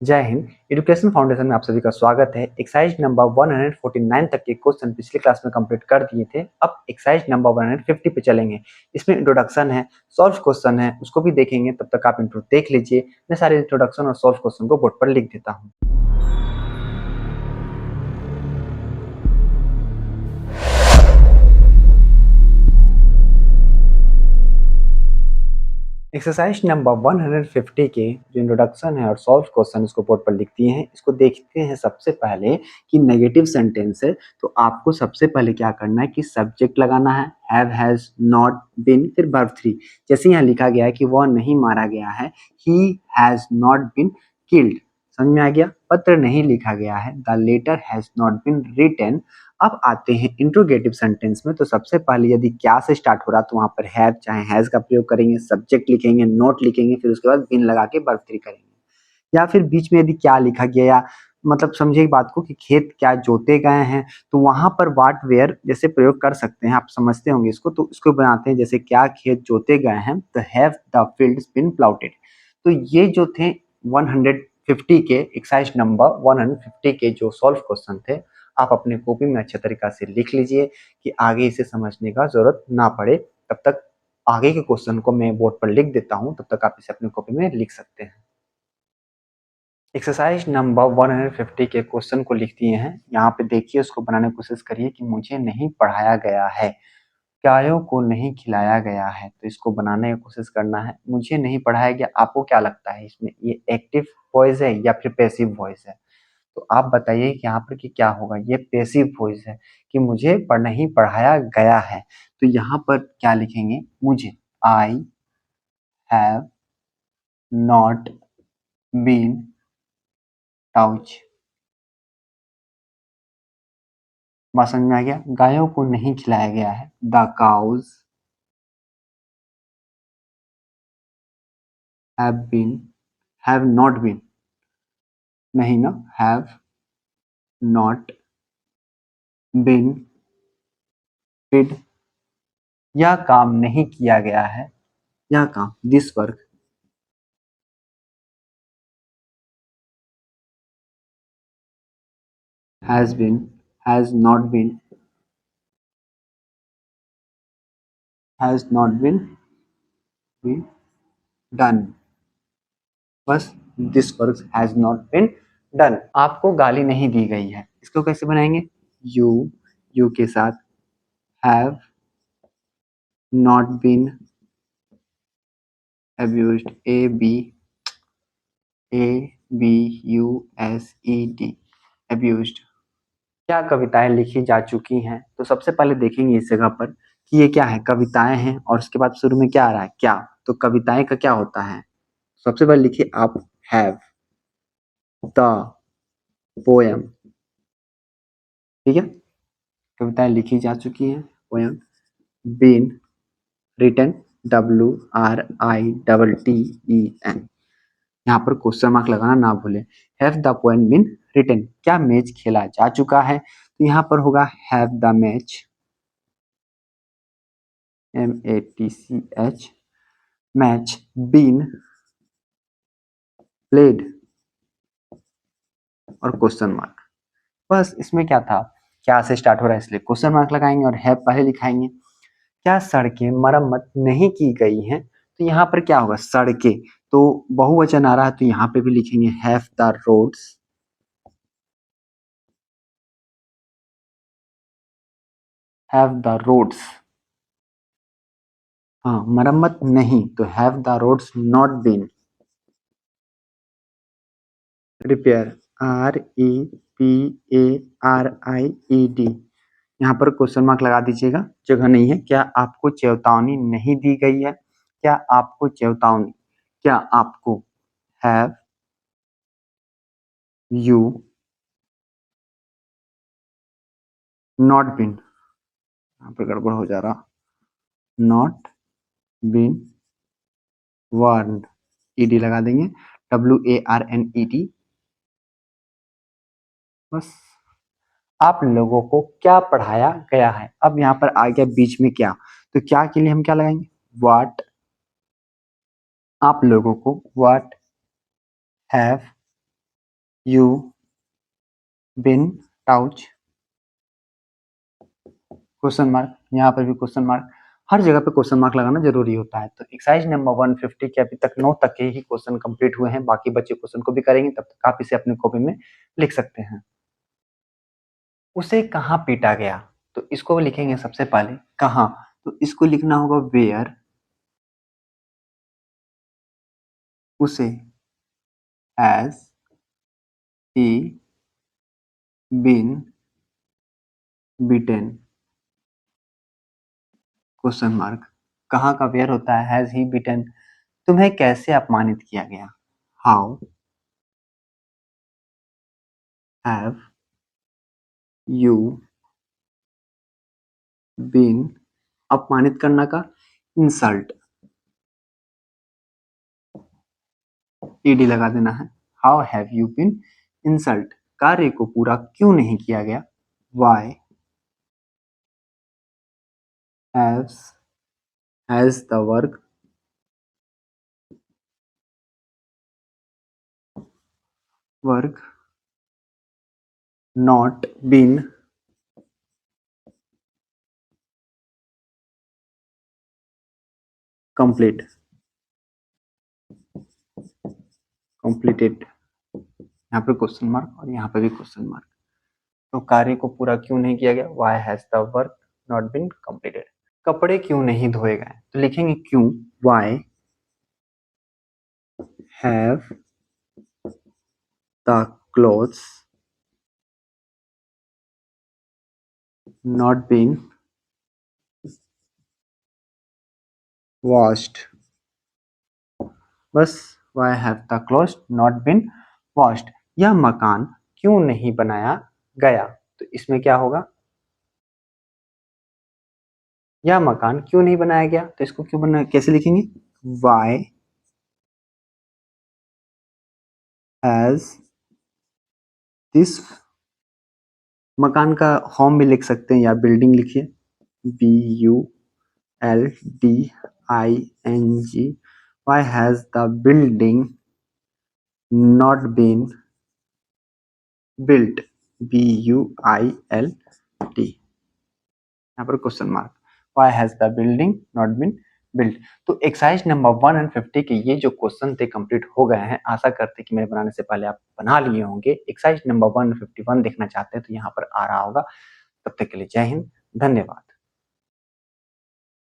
जय Hind. Education foundation में आप सभी का स्वागत है। एक्सरसाइज नंबर 149 तक के क्वेश्चन पिछले क्लास में कंप्लीट कर दिए थे। अब एक्सरसाइज नंबर 150 पे चलेंगे। इसमें इंट्रोडक्शन है, सॉल्व क्वेश्चन है, उसको भी देखेंगे। तब तक आप इंट्रो देख लीजिए। मैं सारे इंट्रोडक्शन और सॉल्व क्वेश्चन को बोर्ड पर लिख देता हूँ। एक्सरसाइज नंबर 150 के जो इंट्रोडक्शन है और सॉल्व क्वेश्चन इसको बोर्ड पर लिख दिए हैं। इसको देखते हैं सबसे पहले कि नेगेटिव सेंटेंस है तो आपको सबसे पहले क्या करना है कि सब्जेक्ट लगाना है, हैव, हैज, नॉट, बीन, फिर वर्ब 3। जैसे यहाँ लिखा गया है कि वह नहीं मारा गया है, he has not been killed. समझ में आ गया? पत्र नहीं लिखा गया है, the letter has not been written. अब आते हैं इंट्रोगेटिव सेंटेंस में। तो सबसे पहले यदि क्या से स्टार्ट हो रहा तो वहां पर हैव चाहे हैज का प्रयोग करेंगे, सब्जेक्ट लिखेंगे, नोट लिखेंगे, फिर उसके बाद बिन लगा के वर्ब 3 करेंगे। या फिर बीच में यदि क्या लिखा गया, या मतलब समझिए बात को कि खेत क्या जोते गए हैं, तो वहां पर वाट वेयर जैसे प्रयोग कर सकते हैं। आप समझते होंगे इसको, तो इसको बनाते हैं जैसे क्या खेत जोते गए हैं, तो हैव द फील्ड्स बीन प्लाउटेड। तो ये जो थे 150 के एक्सरसाइज नंबर 150 के जो सॉल्व क्वेश्चन थे, आप अपने कॉपी में अच्छे तरीका से लिख लीजिए कि आगे इसे समझने का जरूरत ना पड़े। तब तक आगे के क्वेश्चन को मैं बोर्ड पर लिख देता हूं, तब तक आप इसे अपनी कॉपी में लिख सकते हैं। एक्सरसाइज नंबर 150 के क्वेश्चन को लिख दिए हैं। यहाँ पे देखिए, उसको बनाने की कोशिश करिए कि मुझे नहीं पढ़ाया गया है, गायों को नहीं खिलाया गया है। तो इसको बनाने की कोशिश करना है। मुझे नहीं पढ़ाया गया, आपको क्या लगता है इसमें ये एक्टिव वॉइस है या फिर पैसिव वॉइस है? तो आप बताइए कि यहाँ पर कि क्या होगा। ये पैसिव वॉइस है कि मुझे नहीं पढ़ाया गया है। तो यहाँ पर क्या लिखेंगे? मुझे, आई हैव नॉट बीन टाउच। बात समझ में आ गया? गायों को नहीं खिलाया गया है, the cows have been, have not been, नहीं ना, हैव नॉट बीन फीड। यह काम नहीं किया गया है, यह काम, this work has been, has not been, has not been done. बस, this work has not been done. आपको गाली नहीं दी गई है, इसको कैसे बनाएंगे? यू, यू के साथ have not been abused, abused, abused। क्या कविताएं लिखी जा चुकी हैं? तो सबसे पहले देखेंगे इस जगह पर कि ये क्या है, कविताएं हैं। और उसके बाद शुरू में क्या आ रहा है? क्या। तो कविताएं का क्या होता है? सबसे पहले लिखिए आप, हैव द पोएम। ठीक है, कविताएं लिखी जा चुकी हैं, पोएम। Been written, WRITTEN। यहाँ पर क्वेश्चन मार्क लगाना ना भूलें। Have the poem been written, क्या मैच खेला जा चुका है? तो यहाँ पर होगा have the match, MATCH, match been played और क्वेश्चन मार्क। बस, इसमें क्या था, क्या से स्टार्ट हो रहा है इसलिए क्वेश्चन मार्क लगाएंगे और हैव पहले लिखाएंगे। क्या सड़कें मरम्मत नहीं की गई हैं? तो यहाँ पर क्या होगा, सड़कें, तो बहुवचन आ रहा है तो यहाँ पे भी लिखेंगे have the roads, have the roads. हाँ, मरम्मत नहीं, तो have the roads not been repair, REPARIED। यहाँ पर क्वेश्चन मार्क लगा दीजिएगा, जगह नहीं है। क्या आपको चेतावनी नहीं दी गई है? क्या आपको चेतावनी, क्या आपको, हैव यू नॉट बीन, यहाँ पर गड़बड़ हो जा रहा, नॉट बीन वार्न्ड, ED लगा देंगे, WARNED। बस, आप लोगों को क्या पढ़ाया गया है? अब यहाँ पर आ गया बीच में क्या, तो क्या के लिए हम क्या लगाएंगे? व्हाट। आप लोगों को what have you been touch question mark, यहाँ पर भी क्वेश्चन मार्क, हर जगह पे क्वेश्चन मार्क लगाना जरूरी होता है। तो एक्सरसाइज नंबर 150 के अभी तक 9 तक के ही क्वेश्चन कंप्लीट हुए हैं, बाकी बच्चे क्वेश्चन को भी करेंगे, तब तक आप इसे अपनी कॉपी में लिख सकते हैं। उसे कहाँ पीटा गया, तो इसको लिखेंगे सबसे पहले कहाँ, तो इसको लिखना होगा वेयर उसे has he been beaten question mark, कहाँ का वेयर होता है हैज ही बीटेन, तुम्हें कैसे अपमानित किया गया, हाउ हैव यू बीन, अपमानित करना का इंसल्ट, ईडी लगा देना है, how have you been insult, कार्य को पूरा क्यों नहीं किया गया, why has the work not been complete completed, यहाँ पे क्वेश्चन मार्क और यहाँ पे भी क्वेश्चन मार्क। तो कार्य को पूरा क्यों नहीं किया गया, why has the work not been completed. कपड़े क्यों नहीं धोए गए, तो लिखेंगे क्यों, why have the clothes not been washed, बस why have the clothes not been washed. यह मकान क्यों नहीं बनाया गया, तो इसमें क्या होगा, यह मकान क्यों नहीं बनाया गया, तो इसको क्यों बना कैसे लिखेंगे, वाई हैज दिस, मकान का होम भी लिख सकते हैं या बिल्डिंग लिखिए, BULDING, why has the building not been built, BUILT, यहाँ पर question mark, why has the building not been built. तो एक्सरसाइज नंबर 150 के ये जो क्वेश्चन थे कंप्लीट हो गए हैं, आशा करते कि मेरे बनाने से पहले आप बना लिए होंगे। एक्सरसाइज नंबर 151 देखना चाहते हैं तो यहाँ पर आ रहा होगा। तब तक के लिए जय हिंद, धन्यवाद।